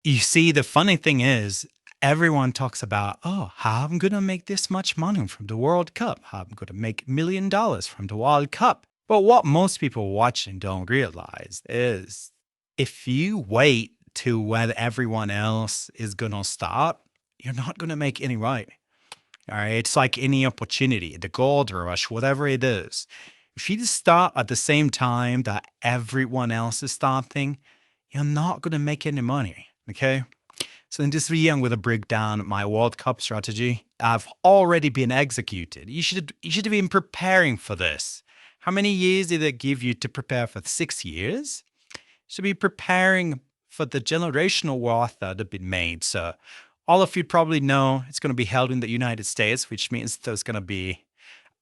You see, the funny thing is, everyone talks about, oh, how I'm going to make this much money from the World Cup. How I'm going to make $1 million from the World Cup. But what most people watching don't realize is if you wait to when everyone else is going to start, you're not going to make any money. All right. It's like any opportunity, the gold rush, whatever it is. If you just start at the same time that everyone else is starting, you're not going to make any money. Okay. So in this video, I'm going to break down my World Cup strategy. I've already been executed. You should have been preparing for this. How many years did it give you to prepare for? 6 years? You should be preparing for the generational wealth that have been made. So all of you probably know it's going to be held in the United States, which means there's going to be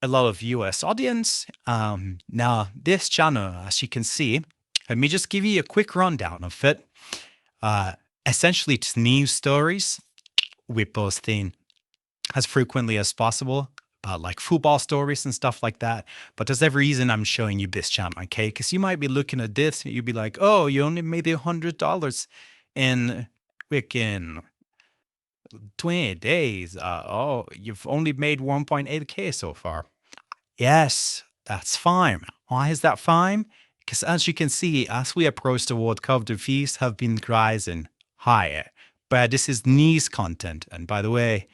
a lot of US audience. Now, this channel, as you can see, let me just give you a quick rundown of it. Uh, Essentially, it's news stories. We're posting as frequently as possible about like football stories and stuff like that. But there's every reason I'm showing you this channel, okay? Because you might be looking at this and you'd be like, oh, you only made $100 in freaking 20 days. Oh, you've only made 1.8K so far. Yes, that's fine. Why is that fine? Because as you can see, as we approach the World Cup, the fees have been rising higher. But this is niche content. And by the way,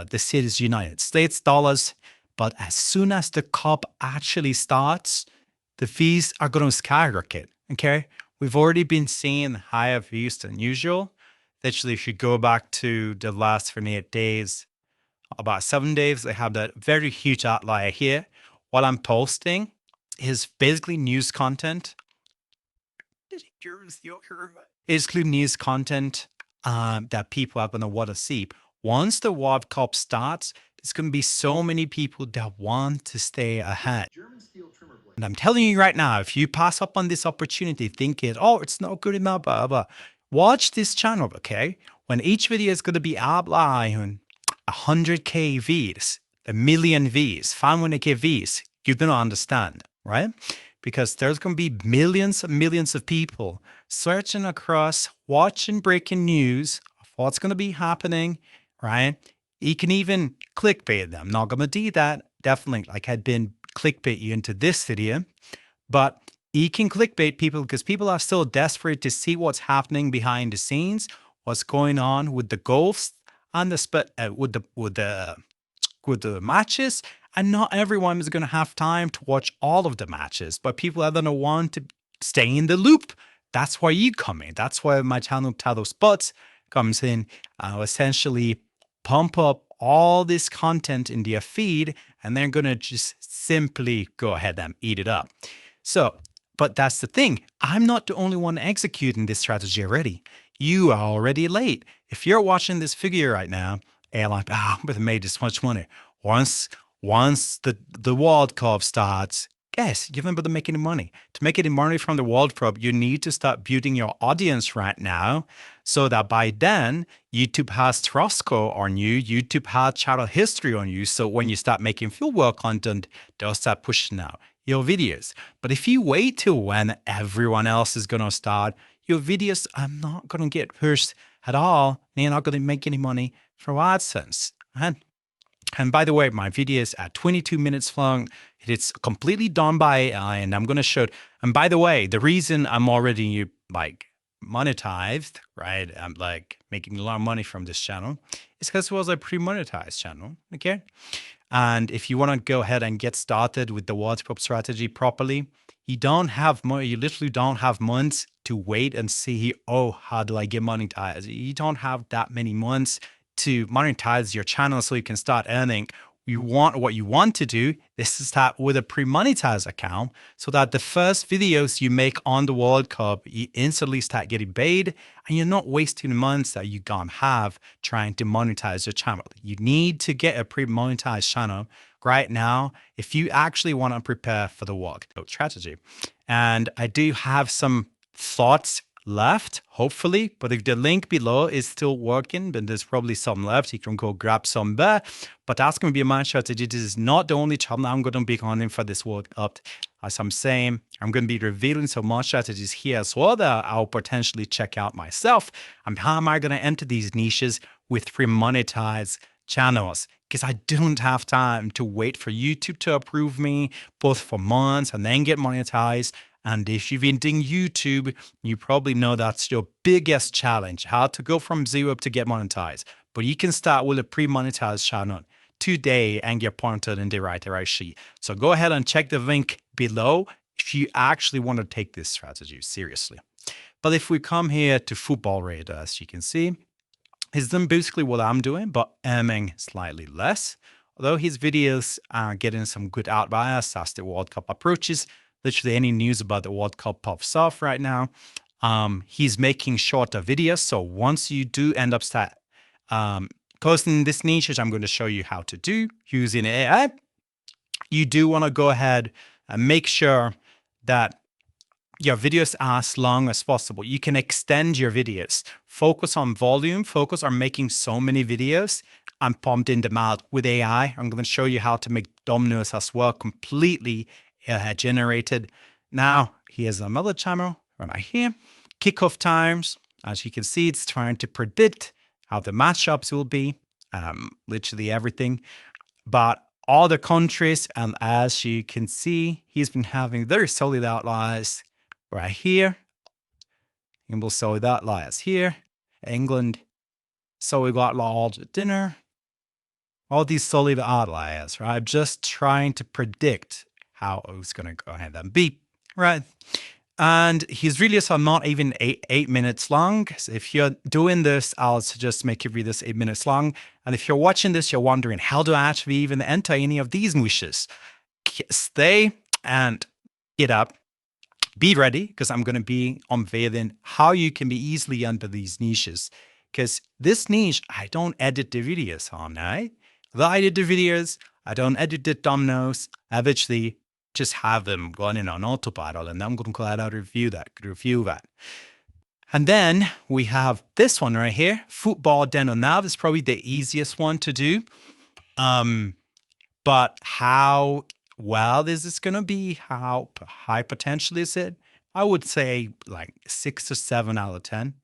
this is United States dollars. But as soon as the cup actually starts, the fees are going to skyrocket. Okay. We've already been seeing higher fees than usual. Actually, if you go back to the last 28 days, about 7 days, they have that very huge outlier here. What I'm posting is basically news content. Basically news content that people are going to want to see. Once the World Cup starts, there's going to be so many people that want to stay ahead. And I'm telling you right now, if you pass up on this opportunity thinking, oh, it's not good enough, blah, blah, watch this channel, okay? When each video is going to be outlined 100K views, a million views, 500K views, you're going to understand, right? Because there's going to be millions and millions of people searching across, watching breaking news of what's going to be happening, right? You can even clickbait them. Not going to do that. Definitely, like I'd been clickbait you into this video, but you can clickbait people because people are still desperate to see what's happening behind the scenes, what's going on with the goals and with the matches. And not everyone is going to have time to watch all of the matches, but people are going to want to stay in the loop. That's why you come in. That's why my channel Title Spots comes in. Essentially pump up all this content in their feed, and they're going to just simply go ahead and eat it up. So, but that's the thing. I'm not the only one executing this strategy already. You are already late. If you're watching this video right now, and like, I'm going to make this much money. Once the World Cup starts, guess you're not going to make any money. To make any money from the World Cup, you need to start building your audience right now, so that by then YouTube has trust score on you, YouTube has channel history on you. So when you start making fieldwork content, they'll start pushing out your videos. But if you wait till when everyone else is going to start, your videos are not going to get pushed at all. And you're not going to make any money from AdSense. And by the way, my video is at 22 minutes long. It's completely done by AI, and I'm going to show it. And by the way, the reason I'm already like monetized, right? I'm like making a lot of money from this channel is because it was a pre-monetized channel. Okay. And if you want to go ahead and get started with the World Cup strategy properly, you don't have money. You literally don't have months to wait and see, oh, how do I get monetized? You don't have that many months to monetize your channel so you can start earning. What you want to do is to start with a pre-monetized account so that the first videos you make on the World Cup, you instantly start getting paid, and you're not wasting months that you gonna have trying to monetize your channel. You need to get a pre-monetized channel right now if you actually want to prepare for the World Cup strategy. And I do have some thoughts left, hopefully. But if the link below is still working, then there's probably some left. You can go grab some there. But that's going to be my strategy. This is not the only channel I'm going to be on for this World Cup. As I'm saying, I'm going to be revealing some more strategies here as well that I'll potentially check out myself. And how am I going to enter these niches with pre-monetized channels? Because I don't have time to wait for YouTube to approve me, both for months and then get monetized. And if you've been doing YouTube, you probably know that's your biggest challenge, how to go from zero to get monetized. But you can start with a pre-monetized channel today and get pointed in the right direction. So go ahead and check the link below if you actually want to take this strategy seriously. But if we come here to Football Radar, as you can see, he's done basically what I'm doing, but aiming slightly less. Although his videos are getting some good outliers as the World Cup approaches. Literally any news about the World Cup pops off right now. He's making shorter videos. So once you do end up posting this niche, which I'm going to show you how to do using AI, you do want to go ahead and make sure that your videos are as long as possible. You can extend your videos. Focus on volume. Focus on making so many videos and pumping them out with AI. I'm going to show you how to make thumbnails as well, completely generated. Now, here's another channel right here. Kickoff times. As you can see, it's trying to predict how the matchups will be, literally everything. But all the countries, and as you can see, he's been having very solid outliers right here. And we'll solid outliers here. England. So we got large dinner. All these solid outliers, right? Just trying to predict how it's going to go ahead and be, right? And his videos are not even eight minutes long. So if you're doing this, I'll suggest make your videos 8 minutes long. And if you're watching this, you're wondering, how do I actually even enter any of these niches? Stay and get up. Be ready, because I'm going to be unveiling how you can be easily under these niches. Because this niche, I don't edit the videos on, right? Though I edit the videos, I don't edit the thumbnails. I eventually just have them running on autopilot, and I'm going to go ahead and review that. And then we have this one right here, football deno nav is probably the easiest one to do. But how well is this going to be? How high potential is it? I would say like 6 to 7 out of 10.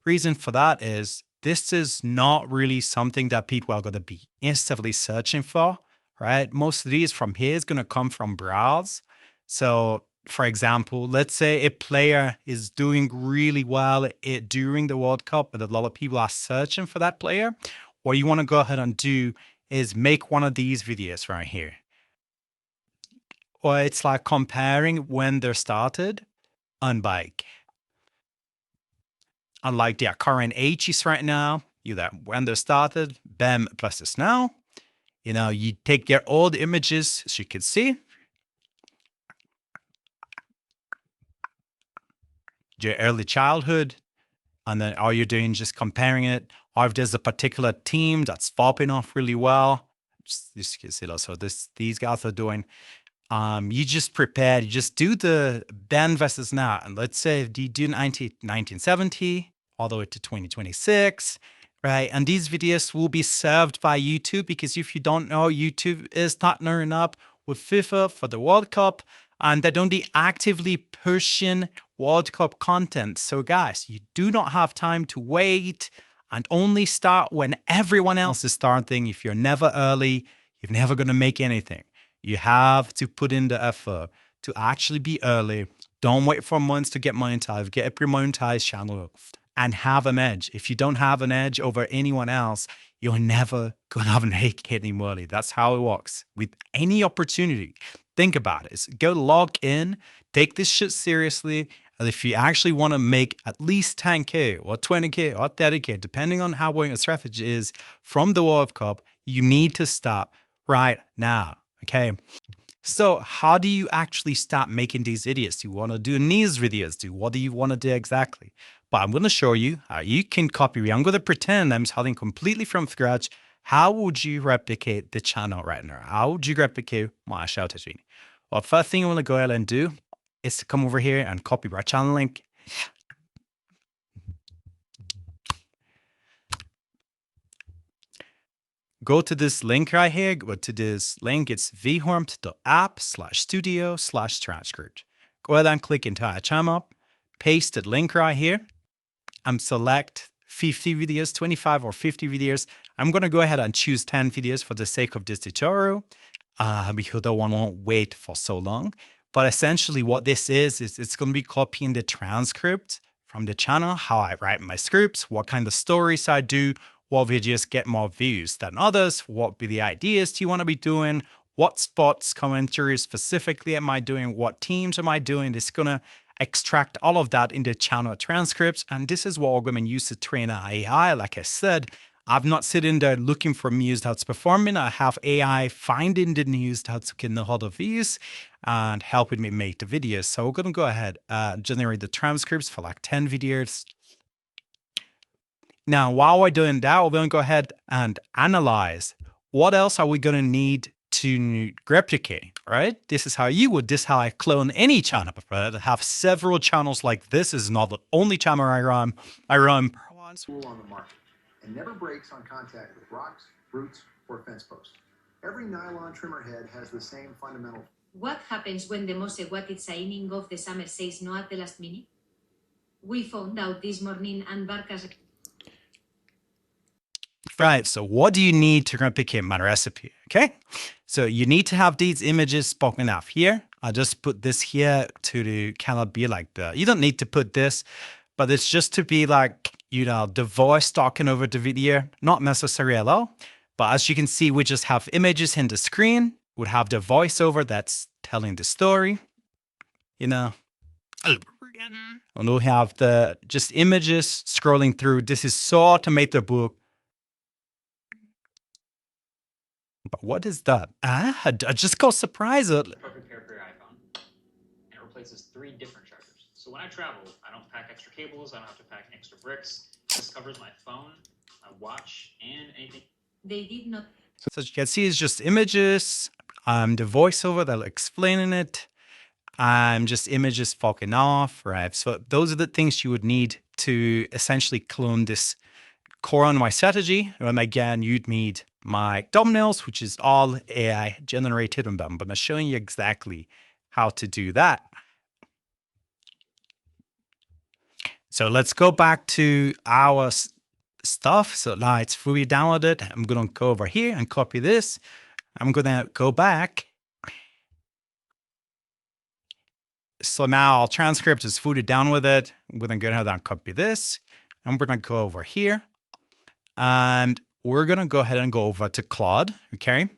Reason for that is this is not really something that people are going to be instantly searching for, right? Most of these from here is going to come from browse. So for example, let's say a player is doing really well during the World Cup, but a lot of people are searching for that player. What you want to go ahead and do is make one of these videos right here. Or it's like comparing when they're started on bike. Unlike their current ages right now, when they started, bam, plus this now. You take their old images, as you can see, your early childhood, and then all you're doing just comparing it. Or if there's a particular team that's popping off really well, just you can see, so these guys are doing. You just prepare, you just do the then versus now. And let's say you do 1970 all the way to 2026, right? And these videos will be served by YouTube, because if you don't know, YouTube is partnering up with FIFA for the World Cup, and they're only actively pushing World Cup content. So guys, you do not have time to wait and only start when everyone else is starting. If you're never early, you're never going to make anything. You have to put in the effort to actually be early. Don't wait for months to get monetized. Get a pre-monetized channel and have an edge. If you don't have an edge over anyone else, you're never going to make any money. That's how it works. With any opportunity, think about it. Go log in, take this shit seriously. And if you actually want to make at least 10K or 20K or 30K, depending on how well your strategy is from the World Cup, you need to stop right now. Okay, so how do you actually start making these videos? Do you want to do these videos? What do you want to do exactly? But I'm going to show you how you can copy. I'm going to pretend I'm starting completely from scratch. How would you replicate the channel right now? How would you replicate my strategy? Well, first thing I want to go ahead and do is to come over here and copy our channel link. go to this link right here. Go to this link. It's vhormt.app/studio/transcript. Go ahead and click entire channel. Paste the link right here. And select 50 videos, 25 or 50 videos. I'm going to go ahead and choose 10 videos for the sake of this tutorial because I won't wait for so long. But essentially what this is it's going to be copying the transcript from the channel, how I write my scripts, what kind of stories I do, what videos get more views than others, what be the ideas you want to be doing, what spots, commentaries specifically am I doing, what teams am I doing. It's going to extract all of that in the channel transcripts. And this is what we're going to use to train our AI. Like I said, I've not sitting there looking for news that's performing. I have AI finding the news that's getting a lot of views and helping me make the videos. So we're going to go ahead and generate the transcripts for like 10 videos. Now, while we're doing that, we're going to go ahead and analyze what else are we going to need to replicate, right? This is how I clone any channel. But I have several channels like this. Is not the only channel I run. Tool on the market and never breaks on contact with rocks, roots, or fence posts. Every nylon trimmer head has the same fundamental. What happens when the most aquatic signing of the summer says no at the last minute? We found out this morning and Barca's. Right, so what do you need to replicate my recipe? Okay, so you need to have these images spoken out here. I just put this here to kind of be like you don't need to put this, but it's just to be like, the voice talking over the video, not necessary at all. But as you can see, we just have images in the screen. We have the voiceover that's telling the story, and we'll have the just images scrolling through. This is so automated book. But what is that? I just got surprised. Perfect pair for your iPhone, and it replaces 3 different chargers. So when I travel, I don't pack extra cables, I don't have to pack extra bricks. This covers my phone, my watch, and anything. They did not. So as you can see, it's just images. The voiceover that's explaining it. Just images fucking off, right? So those are the things you would need to essentially clone this core on my strategy. And again, you'd need my thumbnails, which is all AI generated, and I'm going to show you exactly how to do that. So let's go back to our stuff. So now it's fully downloaded. I'm going to go over here and copy this. I'm going to go back. So now our transcript is fully down with it. I'm going to go ahead and copy this. I'm going to go over here. And we're going to go ahead and go over to Claude, okay?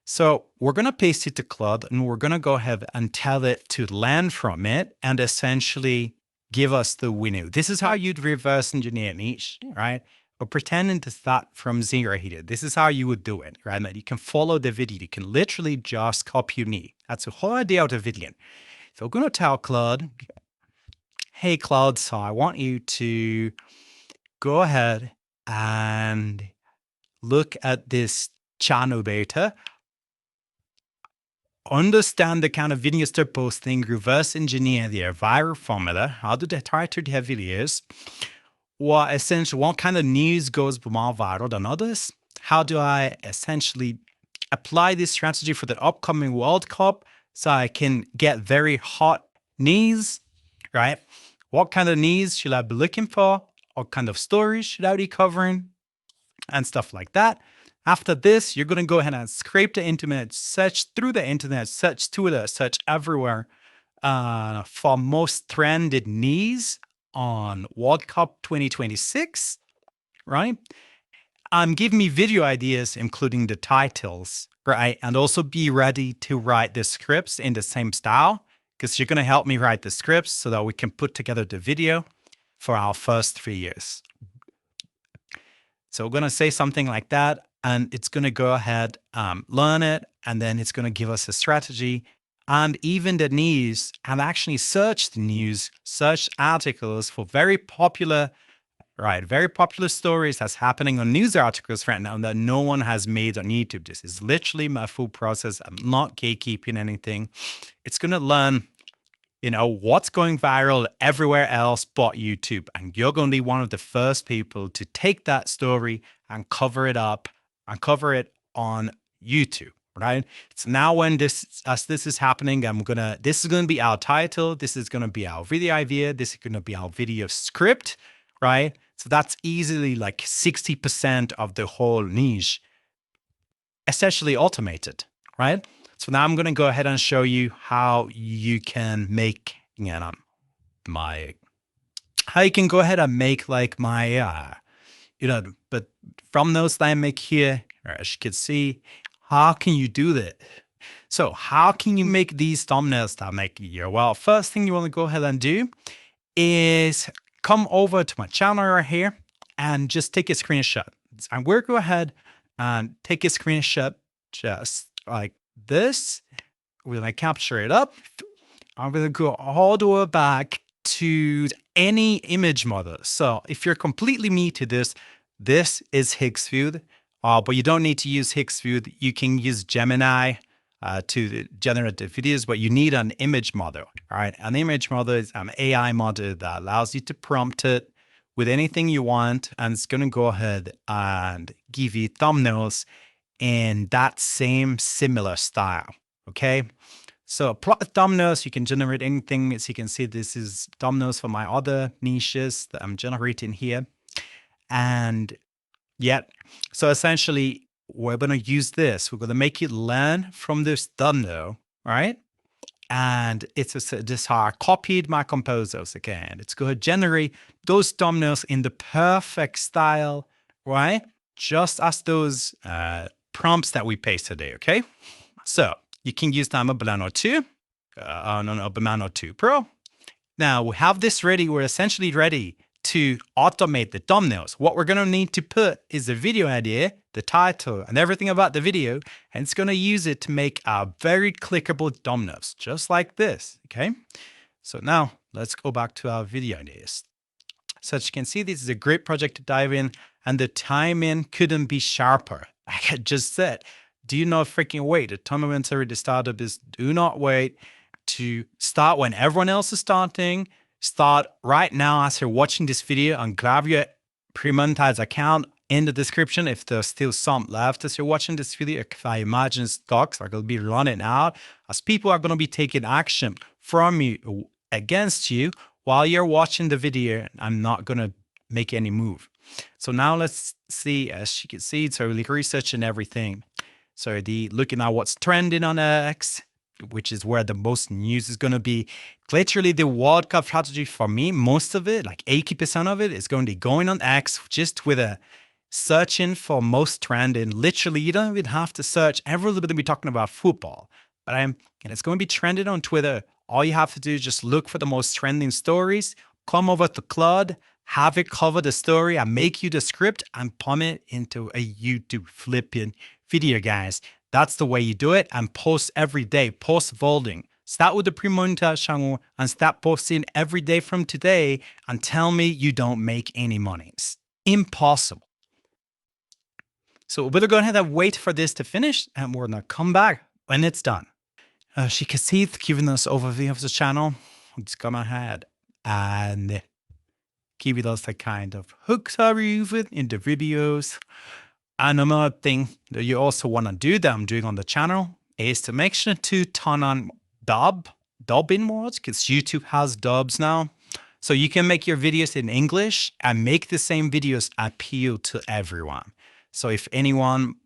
So we're going to paste it to Claude, and we're going to go ahead and tell it to learn from it and essentially give us the window. This is how you'd reverse engineer niche, right? Or pretending to start from zero here. This is how you would do it, right? That you can follow the video. You can literally just copy your knee. That's the whole idea of the video. So we're going to tell Claude, hey, Claude, so I want you to go ahead and look at this channel data, understand the kind of videos they're posting, reverse engineer their viral formula, how do they title their videos, what kind of news goes more viral than others, how do I essentially apply this strategy for the upcoming World Cup so I can get very hot news, right? What kind of news should I be looking for? What kind of stories should I be covering? And stuff like that. After this, you're going to go ahead and scrape the internet, search through the internet, search Twitter, search everywhere for most trended news on World Cup 2026, right? Give me video ideas, including the titles, right? And also be ready to write the scripts in the same style, because you're going to help me write the scripts so that we can put together the video for our first 3 years. So we're going to say something like that, and it's going to go ahead, learn it, and then it's going to give us a strategy and even the news, and actually search the news, search articles for very popular stories that's happening on news articles right now that no one has made on YouTube. This is literally my full process. I'm not gatekeeping anything. It's going to learn, what's going viral everywhere else but YouTube. And you're going to be one of the first people to take that story and cover it up and cover it on YouTube, right? So now when this is happening, this is gonna be our title, this is gonna be our video idea, this is gonna be our video script, right? So that's easily like 60% of the whole niche, essentially automated, right? So now I'm gonna go ahead and show you how you can make, how you can go ahead and make like my but from those that I make here, as you can see, how can you do that? So how can you make these thumbnails that I make here? Well, first thing you want to go ahead and do is come over to my channel right here and just take a screenshot. And we'll go ahead and take a screenshot just like this. We're gonna capture it up. I'm gonna go all the way back to any image model. So if you're completely new to this, this is Higgsfield, but you don't need to use Higgsfield. You can use Gemini to generate the videos, but you need an image model. All right, an image model is an AI model that allows you to prompt it with anything you want, and it's going to go ahead and give you thumbnails in that same similar style. Okay. So thumbnails, you can generate anything. As you can see, this is thumbnails for my other niches that I'm generating here. And yet, so essentially, we're going to use this. We're going to make it learn from this thumbnail, right? And it's this how I copied my composers again. It's going to generate those thumbnails in the perfect style, right? Just as those prompts that we pasted there, okay? So you can use Timer Banano 2, Banano 2 Pro. Now we have this ready. We're essentially ready to automate the thumbnails. What we're going to need to put is the video idea, the title, and everything about the video, and it's going to use it to make our very clickable thumbnails, just like this, okay? So now let's go back to our video ideas. So as you can see, this is a great project to dive in, and the timing couldn't be sharper. Like I just said, do not freaking wait. The time of entry to startup is do not wait to start when everyone else is starting. Start right now as you're watching this video and grab your pre-monetized account in the description if there's still some left as you're watching this video. If I imagine stocks are going to be running out as people are going to be taking action from you against you while you're watching the video. I'm not going to make any move. So now let's see, as you can see, it's early research and everything. So looking at what's trending on X, which is where the most news is going to be. Literally the World Cup strategy for me, most of it, like 80% of it is going to be going on X just with a searching for most trending. Literally, you don't even have to search. Everyone's going to be talking about football, and it's going to be trending on Twitter. All you have to do is just look for the most trending stories, come over to Claude, have it cover the story, and make you the script and pump it into a YouTube flipping video, guys. That's the way you do it, and post every day, post voting. Start with the pre-monetized channel and start posting every day from today and tell me you don't make any money. It's impossible. So we're going to wait for this to finish and we're going to come back when it's done. As you can see, it's giving us overview of the channel. Let's come ahead and give us the kind of hooks are using in the videos. And another thing that you also want to do that I'm doing on the channel is to make sure to turn on dubbing modes, because YouTube has dubs now. So you can make your videos in English and make the same videos appeal to everyone. So if anyone,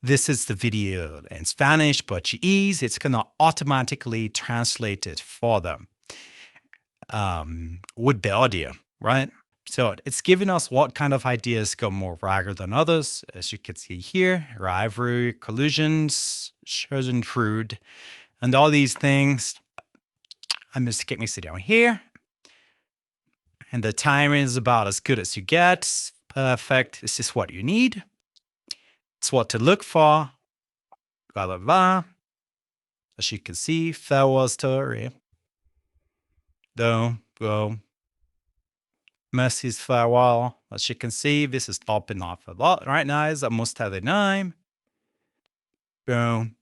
this is the video in Spanish, Portuguese, it's going to automatically translate it for them with the audio, right? So it's giving us what kind of ideas go more viral than others. As you can see here, rivalry, collisions, chosen fruit, and all these things. I'm just get me sit down here. And the timing is about as good as you get. Perfect. This is what you need. It's what to look for. Blah, blah, blah. As you can see, farewell story. Don't go. Messi's firewall. As you can see, this is popping off a lot right now. It's almost 39. Boom.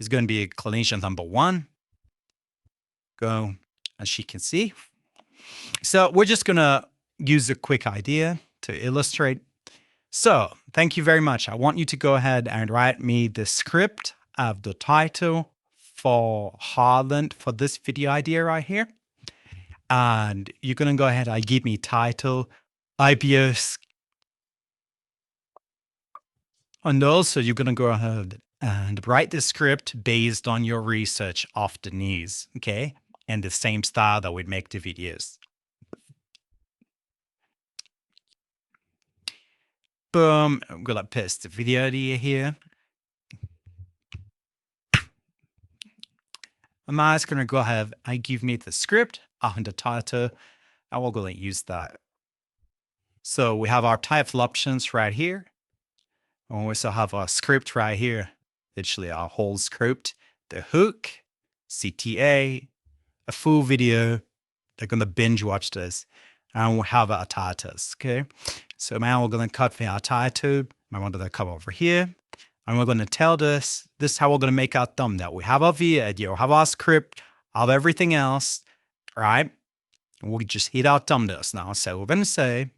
It's going to be collision number 1. Go. As you can see. So we're just going to use a quick idea to illustrate. So thank you very much. I want you to go ahead and write me the script of the title for Holland for this video idea right here. And you're going to go ahead and give me title, IPOs. And also you're going to go ahead and write the script based on your research of the news, okay? And the same style that would make the videos. Boom, I'm gonna paste the video idea here. I'm just gonna go ahead and give me the script and the title, and we're gonna use that. So we have our title options right here. And we also have our script right here, literally our whole script, the hook, CTA, a full video. They're gonna binge watch this, and we have our titles, okay? So now we're gonna cut for our title. I want to come over here, and we're gonna tell this is how we're gonna make our thumbnail. We have our video, we have our script, have everything else, right? We just hit our thumbnails now. So we're gonna say,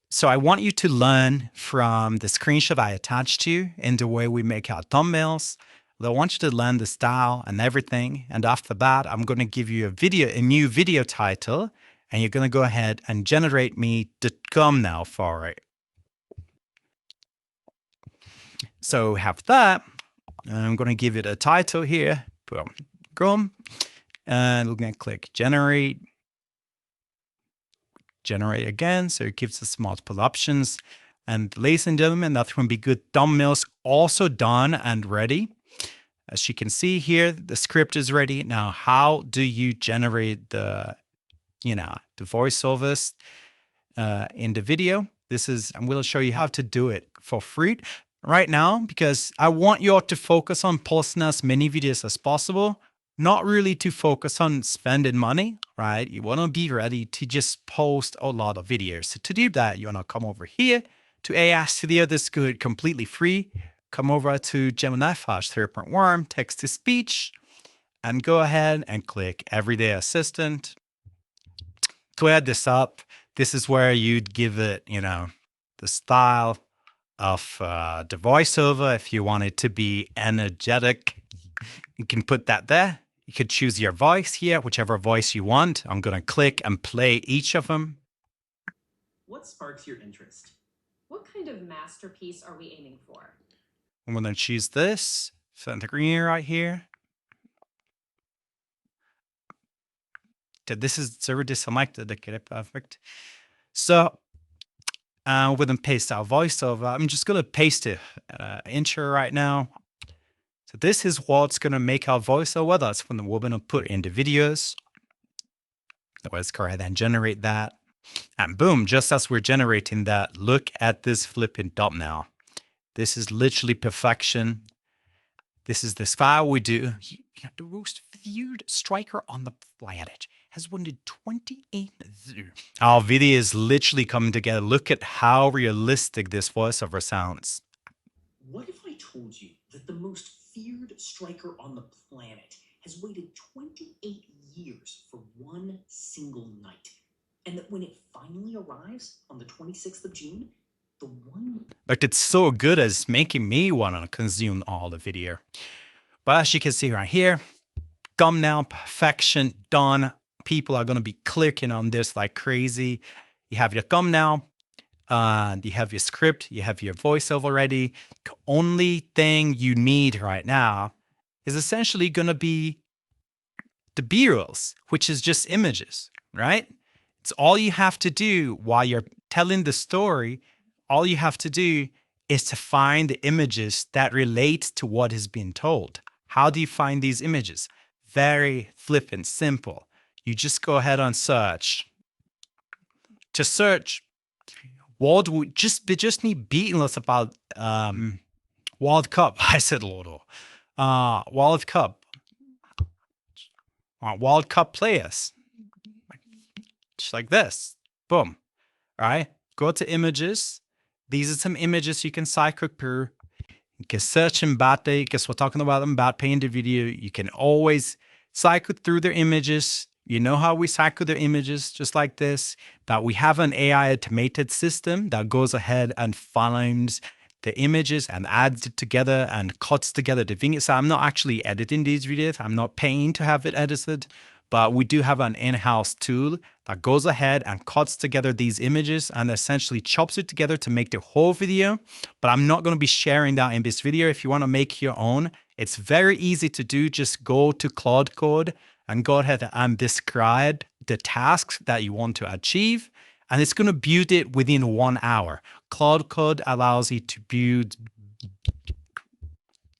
so I want you to learn from the screenshot I attached to you in the way we make our thumbnails. I want you to learn the style and everything. And after that, I'm going to give you a new video title, and you're going to go ahead and generate me the thumbnail for it. So we have that. I'm going to give it a title here. Boom. Boom. And we're going to click generate. Generate again. So it gives us multiple options. And ladies and gentlemen, that's going to be good thumbnails also done and ready. As you can see here, the script is ready. Now, how do you generate the voiceovers in the video? I'm going to show you how to do it for free right now, because I want you all to focus on posting as many videos as possible, not really to focus on spending money, right? You want to be ready to just post a lot of videos. So to do that, you want to come over here to AI Studio. This is good, completely free. Come over to Gemini Flash 3.1, text to speech, and go ahead and click Everyday Assistant. To add this up, this is where you'd give it, the style of the voiceover. If you want it to be energetic, you can put that there. You could choose your voice here, whichever voice you want. I'm going to click and play each of them. What sparks your interest? What kind of masterpiece are we aiming for? I'm going to choose this, set the green right here. So this is already selected, okay, perfect. So we're going to paste our voiceover. I'm just going to paste it intro right now. So this is what's going to make our voiceover. That's when we're going to put in the videos. So let's go ahead and generate that. And boom, just as we're generating that, look at this flipping thumbnail. This is literally perfection. This is this file we do. The most viewed striker on the planet has won 28. Our video is literally coming together. Look at how realistic this voiceover sounds. What if I told you that the most feared striker on the planet has waited 28 years for one single night, and that when it finally arrives on the 26th of June, the one... But it's so good as making me want to consume all the video. But as you can see right here, thumbnail perfection done. People are going to be clicking on this like crazy. You have your thumbnail, you have your script, you have your voiceover ready. The only thing you need right now is essentially going to be the B-rolls, which is just images, right? It's all you have to do while you're telling the story. All you have to do is to find the images that relate to what is being told. How do you find these images? Very flippant, simple. You just go ahead and search. To search, what would just need Beatles about World Cup. I said Lotto. World Cup. World Cup players. Just like this. Boom. All right. Go to images. These are some images you can cycle through. You can search Mbappe because we're talking about Mbappe in the video. You can always cycle through their images. You know how we cycle the images just like this? That we have an AI automated system that goes ahead and finds the images and adds it together and cuts together the thing. So I'm not actually editing these videos. I'm not paying to have it edited, but we do have an in-house tool that goes ahead and cuts together these images and essentially chops it together to make the whole video. But I'm not going to be sharing that in this video. If you want to make your own, it's very easy to do. Just go to Claude Code and go ahead and describe the tasks that you want to achieve. And it's going to build it within 1 hour. Claude Code allows you to build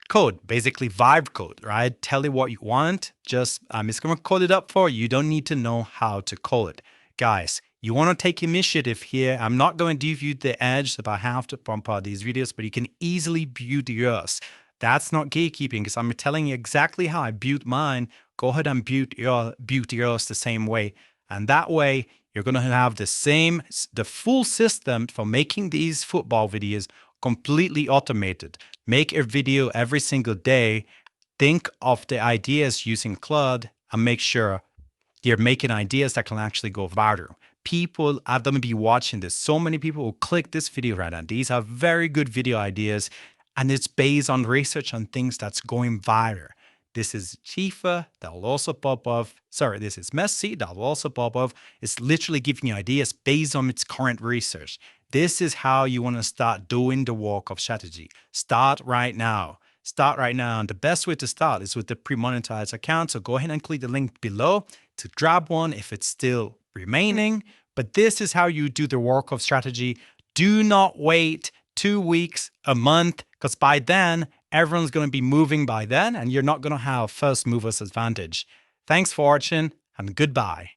code, basically vibe code, right? Tell it what you want. Just it's going to code it up for you. You don't need to know how to code it. Guys, you want to take initiative here. I'm not going to give you the edge about how to pump out these videos, but you can easily build yours. That's not gatekeeping because I'm telling you exactly how I built mine. Go ahead and build yours the same way. And that way, you're going to have the full system for making these football videos completely automated. Make a video every single day. Think of the ideas using Claude and make sure you're making ideas that can actually go viral. People are going to be watching this. So many people will click this video right now. These are very good video ideas, and it's based on research on things that's going viral. This is Chifa that will also pop up. Sorry, this is Messi that will also pop up. It's literally giving you ideas based on its current research. This is how you want to start doing the work of strategy. Start right now. Start right now. And the best way to start is with the pre-monetized account. So go ahead and click the link below to grab one if it's still remaining. But this is how you do the work of strategy. Do not wait 2 weeks, a month, because by then, everyone's going to be moving by then, and you're not going to have first movers advantage. Thanks for watching, and goodbye.